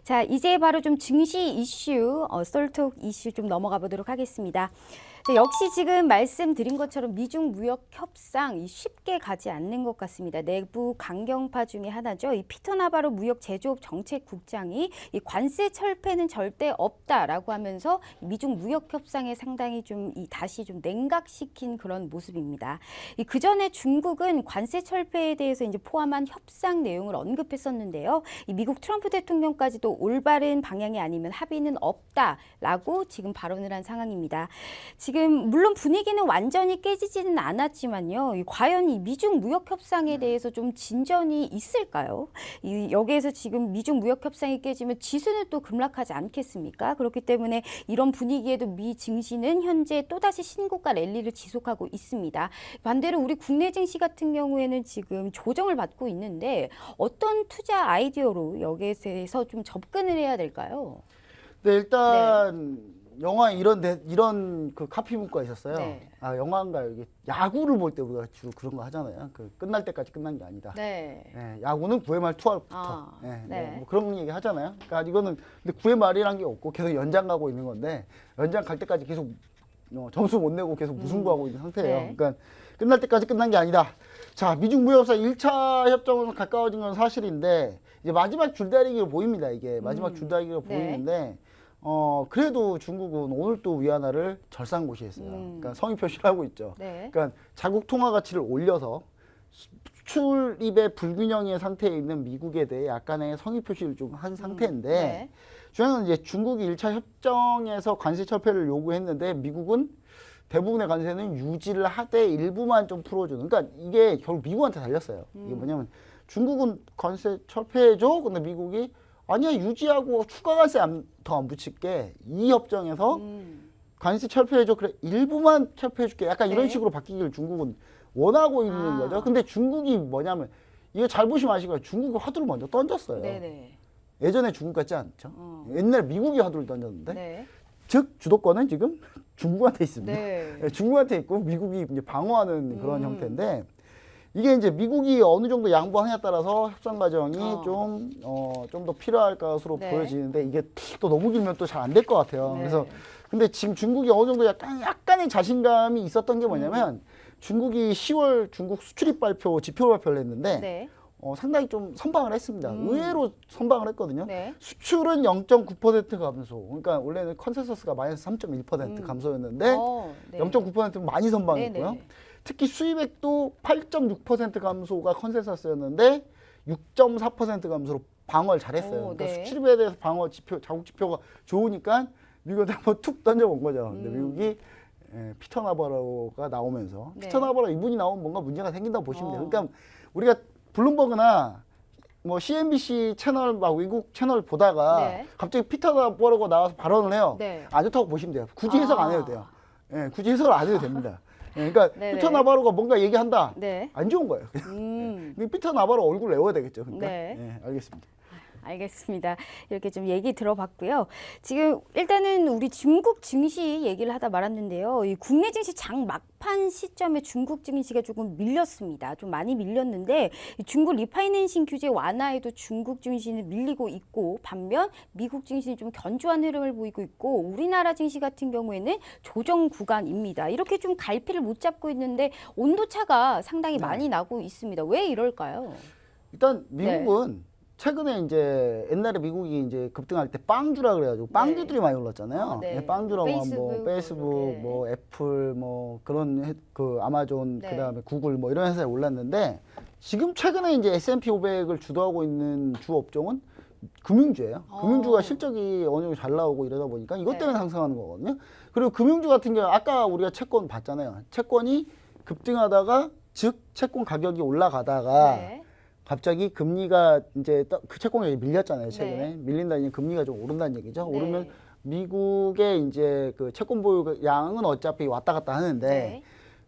자, 이제 바로 좀 증시 이슈, 썰톡 이슈 좀 넘어가 보도록 하겠습니다. 자, 역시 지금 말씀드린 것처럼 미중 무역 협상 쉽게 가지 않는 것 같습니다. 내부 강경파 중에 하나죠. 이 피터 나바로 무역 제조업 정책국장이 이 관세 철폐는 절대 없다라고 하면서 미중 무역 협상에 상당히 좀 다시 좀 냉각시킨 그런 모습입니다. 그 전에 중국은 관세 철폐에 대해서 이제 포함한 협상 내용을 언급했었는데요. 이 미국 트럼프 대통령까지도 올바른 방향이 아니면 합의는 없다라고 지금 발언을 한 상황입니다. 지금 물론 분위기는 완전히 깨지지는 않았지만요. 과연 이 미중 무역 협상에 대해서 좀 진전이 있을까요? 여기에서 지금 미중 무역 협상이 깨지면 지수는 또 급락하지 않겠습니까? 그렇기 때문에 이런 분위기에도 미 증시는 현재 또다시 신고가 랠리를 지속하고 있습니다. 반대로 우리 국내 증시 같은 경우에는 지금 조정을 받고 있는데 어떤 투자 아이디어로 여기에 대해서 좀 접근을 해야 될까요? 네, 일단 영화 이런 그 카피 문구가 있었어요. 네. 아, 영화인가요? 이게 야구를 볼 때 우리가 주로 그런 거 하잖아요. 그 끝날 때까지 끝난 게 아니다. 네. 네, 야구는 9회 말 투아웃부터. 아, 네, 네. 뭐 그런 얘기 하잖아요. 그러니까 이거는 근데 9회 말이란 게 없고 계속 연장 가고 있는 건데 연장 갈 때까지 계속 점수 못 내고 계속 무승부하고 있는 상태예요. 네. 그러니까 끝날 때까지 끝난 게 아니다. 자, 미중 무역 협상 1차 협정은 가까워진 건 사실인데 이제 마지막 줄다리기로 보입니다. 이게 마지막 줄다리기로 네. 보이는데 그래도 중국은 오늘 또 위안화를 절상고시했어요. 그러니까 성의 표시를 하고 있죠. 네. 그러니까 자국 통화 가치를 올려서 수출입의 불균형의 상태에 있는 미국에 대해 약간의 성의 표시를 좀 한 상태인데 네. 중요한 건 이제 중국이 1차 협정에서 관세 철폐를 요구했는데 미국은 대부분의 관세는 유지를 하되 일부만 좀 풀어주는. 그러니까 이게 결국 미국한테 달렸어요. 이게 뭐냐면 중국은 관세 철폐해줘. 근데 미국이 아니야 유지하고 추가 관세 더 안 붙일게. 이 협정에서 관세 철폐해줘. 그래 일부만 철폐해줄게. 약간 이런 네. 식으로 바뀌기를 중국은 원하고 있는 거죠. 근데 중국이 뭐냐면 이거 잘 보시면 아시고 중국이 화두를 먼저 던졌어요. 네네. 예전에 중국 같지 않죠? 옛날 미국이 화두를 던졌는데 네. 즉 주도권은 지금 중국한테 있습니다. 네. 네, 중국한테 있고 미국이 이제 방어하는 그런 형태인데 이게 이제 미국이 어느 정도 양보하느냐에 따라서 협상 과정이 좀 더 필요할 것으로 네. 보여지는데 이게 또 너무 길면 또 잘 안 될 것 같아요. 네. 그래서 근데 지금 중국이 어느 정도 약간의 자신감이 있었던 게 뭐냐면 중국이 10월 중국 수출입 발표 지표 발표를 했는데 네. 상당히 좀 선방을 했습니다. 의외로 선방을 했거든요. 네. 수출은 0.9% 감소. 그러니까 원래는 컨센서스가 마이너스 3.1% 감소였는데 네. 0.9%는 많이 선방했고요. 네네. 특히 수입액도 8.6% 감소가 컨센서스였는데 6.4% 감소로 방어를 잘했어요. 그러니까 네. 수출입에 대해서 방어 지표, 자국 지표가 좋으니까 미국한테 한번 툭 던져본 거죠. 근데 미국이 피터 나바로가 나오면서 네. 피터 나바로 이분이 나오면 뭔가 문제가 생긴다고 보시면 돼요. 그러니까 우리가 블룸버그나 뭐 CNBC 채널 막 외국 채널 보다가 네. 갑자기 피터 나바로가 나와서 발언을 해요. 네. 안 좋다고 보시면 돼요. 굳이 해석 안 해도 돼요. 예, 굳이 해석을 안 해도 됩니다. 예, 그러니까 네네. 피터 나바로가 뭔가 얘기한다. 네. 안 좋은 거예요. 근데 피터 나바로 얼굴 내워야 되겠죠. 그러니까. 네. 예, 알겠습니다. 알겠습니다. 이렇게 좀 얘기 들어봤고요. 지금 일단은 우리 중국 증시 얘기를 하다 말았는데요. 이 국내 증시 장 막판 시점에 중국 증시가 조금 밀렸습니다. 좀 많이 밀렸는데 이 중국 리파이낸싱 규제 완화에도 중국 증시는 밀리고 있고 반면 미국 증시는 좀 견조한 흐름을 보이고 있고 우리나라 증시 같은 경우에는 조정 구간입니다. 이렇게 좀 갈피를 못 잡고 있는데 온도차가 상당히 많이 나고 있습니다. 왜 이럴까요? 일단 미국은 최근에 이제 옛날에 미국이 이제 급등할 때 빵주라 그래가지고 빵주들이 많이 올랐잖아요. 네. 빵주라고 뭐 페이스북, 페이스북, 네. 뭐 애플, 뭐 그런 그 아마존, 네. 그다음에 구글 뭐 이런 회사에 올랐는데 지금 최근에 이제 S&P 500을 주도하고 있는 주 업종은 금융주예요. 금융주가 실적이 어느 정도 잘 나오고 이러다 보니까 이것 때문에 상승하는 거거든요. 그리고 금융주 같은 경우 아까 우리가 채권 봤잖아요. 채권이 급등하다가 즉 채권 가격이 올라가다가 네. 갑자기 금리가 이제 그 채권이 밀렸잖아요. 최근에 네. 밀린다는 얘기는 금리가 좀 오른다는 얘기죠. 네. 오르면 미국의 이제 그 채권 보유 양은 어차피 왔다 갔다 하는데 네.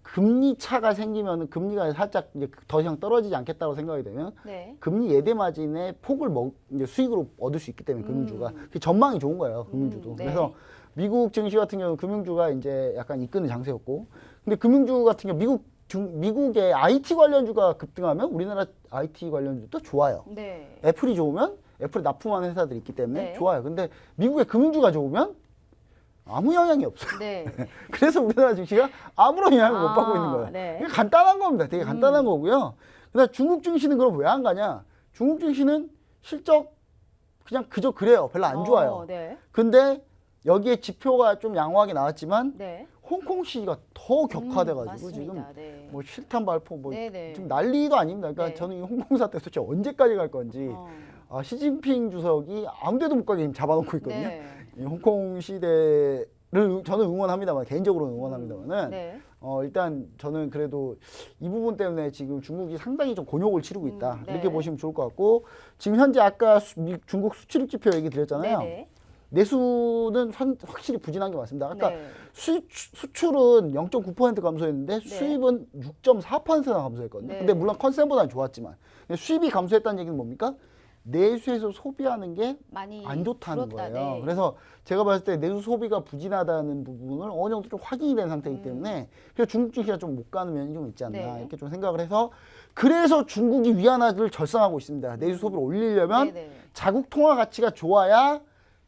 금리 차가 생기면 금리가 살짝 이제 더 이상 떨어지지 않겠다고 생각이 되면 네. 금리 예대 마진의 폭을 이제 수익으로 얻을 수 있기 때문에 금융주가 그 전망이 좋은 거예요. 금융주도. 네. 그래서 미국 증시 같은 경우는 금융주가 이제 약간 이끄는 장세였고, 근데 금융주 같은 경우 미국의 IT 관련주가 급등하면 우리나라 IT 관련주도 좋아요. 네. 애플이 좋으면 애플에 납품하는 회사들이 있기 때문에 네. 좋아요. 근데 미국의 금융주가 좋으면 아무 영향이 없어요. 네. 그래서 우리나라 증시가 아무런 영향을 못 받고 있는 거예요. 네. 이게 간단한 겁니다. 되게 간단한 거고요. 그다음 중국 증시는 그럼 왜 안 가냐? 중국 증시는 실적 그냥 그저 그래요. 별로 안 좋아요. 네. 근데 여기에 지표가 좀 양호하게 나왔지만 네. 홍콩 시기가 더 격화돼가지고 맞습니다. 지금 네. 뭐 실탄 발포 뭐 네네. 지금 난리도 아닙니다. 그러니까 네. 저는 이 홍콩 사태 도대체 언제까지 갈 건지 시진핑 주석이 아무데도 못 가게 지금 잡아놓고 있거든요. 네. 이 홍콩 시대를 저는 응원합니다만 개인적으로 응원합니다만은 네. 일단 저는 그래도 이 부분 때문에 지금 중국이 상당히 좀 곤욕을 치르고 있다 네. 이렇게 보시면 좋을 것 같고 지금 현재 아까 중국 수출입 지표 얘기 드렸잖아요. 네네. 내수는 확실히 부진한 게 맞습니다. 아까 네. 수출은 0.9% 감소했는데 수입은 6.4%나 감소했거든요. 네. 근데 물론 컨센보다는 좋았지만 수입이 감소했다는 얘기는 뭡니까? 내수에서 소비하는 게 많이 안 좋다는 줄었다. 거예요. 네. 그래서 제가 봤을 때 내수 소비가 부진하다는 부분을 어느 정도 좀 확인이 된 상태이기 때문에 그래서 중국 증시가 좀 못 가는 면이 좀 있지 않나 네. 이렇게 좀 생각을 해서 그래서 중국이 위안화를 절상하고 있습니다. 내수 소비를 올리려면 네네. 자국 통화 가치가 좋아야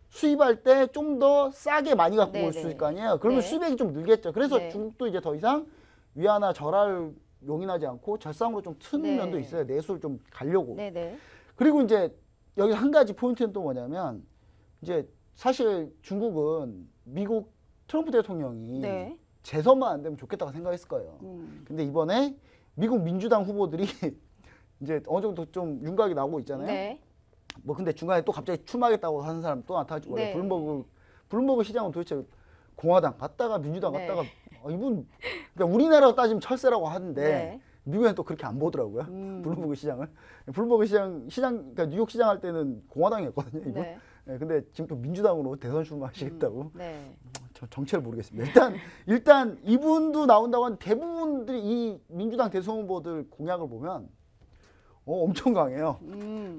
수입할 때 좀 더 싸게 많이 갖고 올 수 네네. 있을 거 아니에요. 그러면 네. 수입액이 좀 늘겠죠. 그래서 네. 중국도 이제 더 이상 위안화 절하를 용인하지 않고 절상으로 좀 트는 네. 면도 있어요. 내수를 좀 가려고. 네네. 그리고 이제 여기 한 가지 포인트는 또 뭐냐면 이제 사실 중국은 미국 트럼프 대통령이 네. 재선만 안 되면 좋겠다고 생각했을 거예요. 근데 이번에 미국 민주당 후보들이 이제 어느 정도 좀 윤곽이 나오고 있잖아요. 네. 뭐 근데 중간에 또 갑자기 출마하겠다고 하는 사람 또 나타나고 원래 네. 블룸버그 시장은 도대체 공화당 갔다가 민주당 네. 갔다가 이분 그러니까 우리나라로 따지면 철새라고 하는데 네. 미국에는 또 그렇게 안 보더라고요. 블룸버그 시장을. 블룸버그 시장 그러니까 뉴욕 시장 할 때는 공화당이었거든요. 이분. 네. 네, 근데 지금 또 민주당으로 대선 출마하시겠다고. 네. 저 정체를 모르겠습니다. 일단 이분도 나온다고 하는 대부분들이 이 민주당 대선 후보들 공약을 보면 엄청 강해요.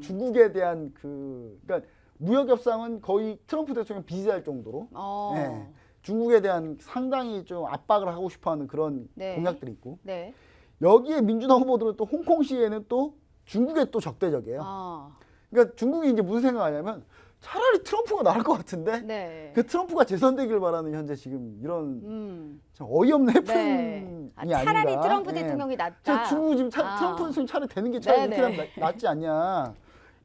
중국에 대한 그러니까 무역 협상은 거의 트럼프 대통령 비슷할 정도로 예, 중국에 대한 상당히 좀 압박을 하고 싶어하는 그런 네. 공약들이 있고 네. 여기에 민주당 후보들은 또 홍콩 시에는 또 중국에 또 적대적이에요. 그러니까 중국이 이제 무슨 생각하냐면 차라리 트럼프가 나을 것 같은데 네. 그 트럼프가 재선되길 바라는 현재 지금 이런 참 어이없는 해프닝이 네. 차라리 아닌가. 트럼프 예. 대통령이 낫다. 중국 지금 트럼프 대통령 차라리 되는 게 차라리 네네. 이렇게 하면 낫지 않냐.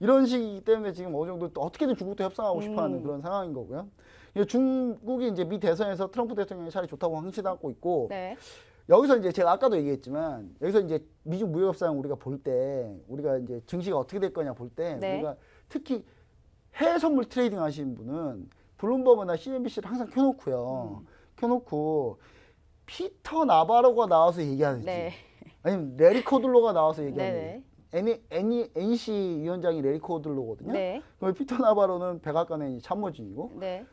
이런 식이기 때문에 지금 어느 정도 또 어떻게든 중국도 협상하고 싶어하는 그런 상황인 거고요. 중국이 이제 미 대선에서 트럼프 대통령이 차라리 좋다고 항시하고 있고 네. 여기서 이제 제가 아까도 얘기했지만 여기서 이제 미중 무역 협상 우리가 볼 때 우리가 이제 증시가 어떻게 될 거냐 볼 때 네. 우리가 특히 해외 선물 트레이딩 하시는 분은 블룸버그나 CNBC를 항상 켜놓고요. 켜놓고 피터 나바로가 나와서 얘기하는지 네. 아니면 레리 코들로가 나와서 얘기하는지 네네. NC 위원장이 레리 코들로거든요. 네. 그럼 피터 나바로는 백악관의 참모진이고 네.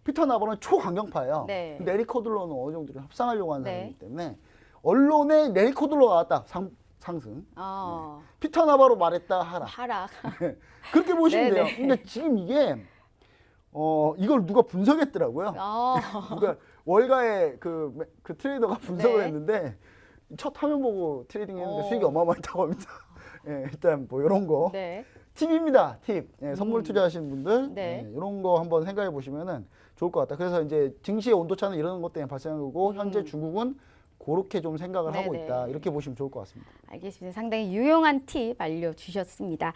피터 나바로는 초강경파예요. 네. 레리 코들로는 어느 정도 좀 협상하려고 하는 네. 사람이기 때문에 언론에 레리 코들로가 나왔다. 상승. 피터 나바로 말했다 하라. 하락. 그렇게 보시면 네네. 돼요. 근데 지금 이게 이걸 누가 분석했더라고요. 그러니까 월가의 그 트레이더가 분석을 네. 했는데 첫 화면 보고 트레이딩 했는데 오. 수익이 어마어마했다고 합니다. 예, 일단 뭐 이런 거 네. 팁입니다. 팁. 예, 선물 투자하시는 분들 네. 이런 거 한번 생각해 보시면은 좋을 것 같다. 그래서 이제 증시의 온도차는 이런 것 때문에 발생한 거고 현재 중국은 그렇게 좀 생각을 하고 네네. 있다. 이렇게 보시면 좋을 것 같습니다. 알겠습니다. 상당히 유용한 팁 알려주셨습니다.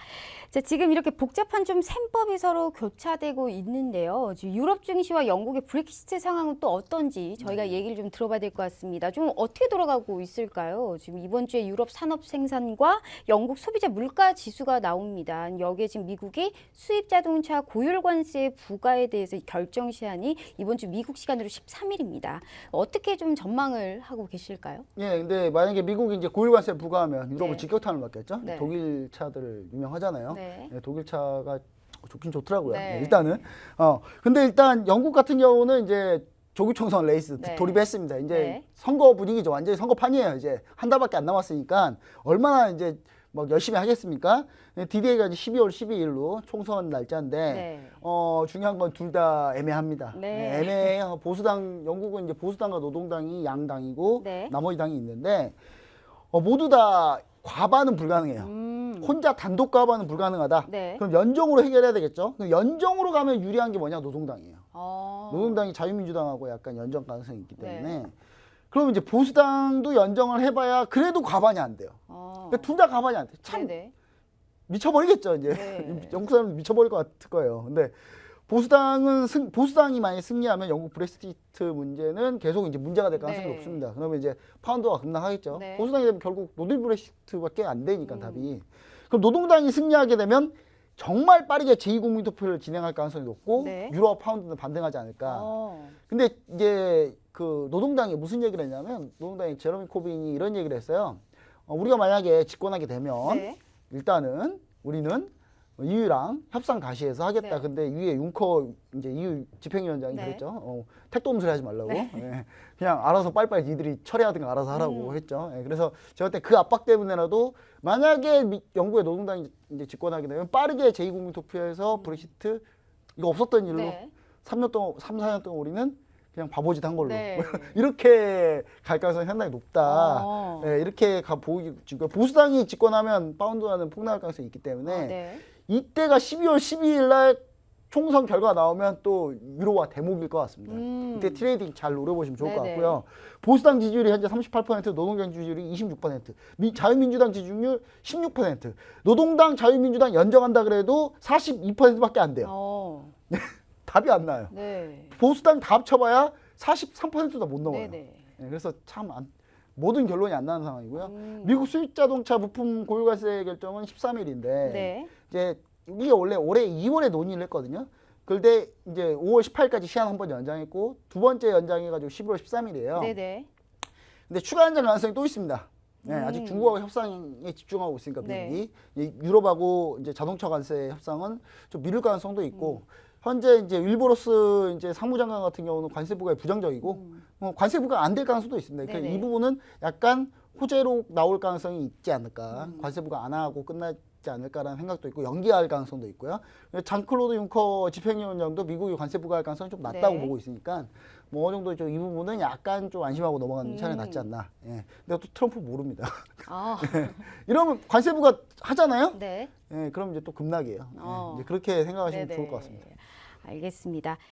자, 지금 이렇게 복잡한 좀 셈법이 서로 교차되고 있는데요. 지금 유럽 증시와 영국의 브렉시트 상황은 또 어떤지 저희가 얘기를 좀 들어봐야 될 것 같습니다. 좀 어떻게 돌아가고 있을까요? 지금 이번 주에 유럽 산업 생산과 영국 소비자 물가 지수가 나옵니다. 여기에 지금 미국이 수입 자동차 고율 관세 부과에 대해서 결정 시한이 이번 주 미국 시간으로 13일입니다. 어떻게 좀 전망을 하고 계실까요? 예, 근데 만약에 미국이 이제 고율관세 부과하면 유럽은 네. 직격탄을 맞겠죠? 네. 독일 차들 유명하잖아요. 네. 예, 독일 차가 좋긴 좋더라고요. 네. 예, 일단은. 근데 일단 영국 같은 경우는 이제 조기 총선 레이스 네. 돌입했습니다. 이제 네. 선거 분위기죠. 완전히 선거판이에요. 이제 한 달밖에 안 남았으니까 얼마나 이제 막 열심히 하겠습니까? D-Day가 이제 12월 12일로 총선 날짜인데 네. 중요한 건 둘 다 애매합니다. 네. 애매해요. 보수당 영국은 이제 보수당과 노동당이 양당이고 네. 나머지 당이 있는데 모두 다 과반은 불가능해요. 혼자 단독 가반은 불가능하다. 네. 그럼 연정으로 해결해야 되겠죠. 그럼 연정으로 가면 유리한 게 뭐냐? 노동당이에요. 어. 노동당이 자유민주당하고 약간 연정 가능성이 있기 때문에 네. 그러면 이제 보수당도 연정을 해봐야 그래도 가반이 안 돼요. 어. 그러니까 둘 다 가반이 안 돼. 참 네네. 미쳐버리겠죠. 이제 네. 영국 사람 미쳐버릴 것 같을 거예요. 근데 보수당이 만약 승리하면 영국 브렉시트 문제는 계속 이제 문제가 될 가능성이 네. 높습니다. 그러면 이제 파운드가 급락하겠죠. 네. 보수당이 되면 결국 노딜 브렉시트밖에 안 되니까 답이. 그럼 노동당이 승리하게 되면 정말 빠르게 제2국민 투표를 진행할 가능성이 높고 네. 유로와 파운드는 반등하지 않을까. 어. 근데 이제 그 노동당이 무슨 얘기를 했냐면 노동당의 제러미 코빈이 이런 얘기를 했어요. 우리가 만약에 집권하게 되면 네. 일단은 우리는 EU랑 협상 다시 해서 하겠다. 네. 근데 위에 윤커 이제 EU 집행위원장이 네. 그랬죠. 택도음소리 하지 말라고. 네. 예. 그냥 알아서 빨리빨리 니들이 처리하든가 알아서 하라고 했죠. 예. 그래서 제가 그때 그 압박 때문에라도 만약에 영국의 노동당이 이제 집권하게 되면 빠르게 제2국민 투표에서 브렉시트 이거 없었던 일로 네. 3년 동안 3, 4년 동안 우리는 그냥 바보짓 한 걸로 네. 이렇게 갈 가능성이 상당히 높다. 어. 예, 이렇게 지금 보수당이 집권하면 파운드화는 폭락할 가능성이 있기 때문에 아, 네. 이때가 12월 12일 날 총선 결과 나오면 또 유로화 대목일 것 같습니다. 이때 트레이딩 잘 노려보시면 좋을 것 네네. 같고요. 보수당 지지율이 현재 38%, 노동당 지지율이 26%, 자유민주당 지지율 16%, 노동당, 자유민주당 연정한다 그래도 42%밖에 안 돼요. 어. 답이 안 나요. 네. 보수당 다 합쳐봐야 43%도 못 넘어요. 네네. 예, 그래서 참 모든 결론이 안 나는 상황이고요. 미국 수입 자동차 부품 고유가세 결정은 13일인데 네. 이제 이게 원래 올해 2월에 논의를 했거든요. 그런데 이제 5월 18일까지 시한 한 번 연장했고 두 번째 연장해가지고 11월 13일이에요. 네네. 근데 추가 연장 가능성이 또 있습니다. 네, 아직 중국하고 협상에 집중하고 있으니까 네. 미국이 유럽하고 이제 자동차 관세 협상은 좀 미룰 가능성도 있고 현재 이제 윌버로스 이제 상무장관 같은 경우는 관세부가 부정적이고 관세부가 안 될 가능성도 있습니다. 그러니까 네네. 이 부분은 약간 호재로 나올 가능성이 있지 않을까. 관세부가 안 하고 끝나지 않을까라는 생각도 있고 연기할 가능성도 있고요. 장클로드 융커 집행위원장도 미국이 관세부가 할 가능성이 좀 낮다고 네. 보고 있으니까 뭐 어느 정도 좀 이 부분은 약간 좀 안심하고 넘어가는 차라리 낫지 않나. 예. 근데 또 트럼프 모릅니다. 아. 이러면 관세부가 하잖아요. 네. 예, 그럼 이제 또 급락이에요. 예, 어. 이제 그렇게 생각하시면 네네. 좋을 것 같습니다. 알겠습니다.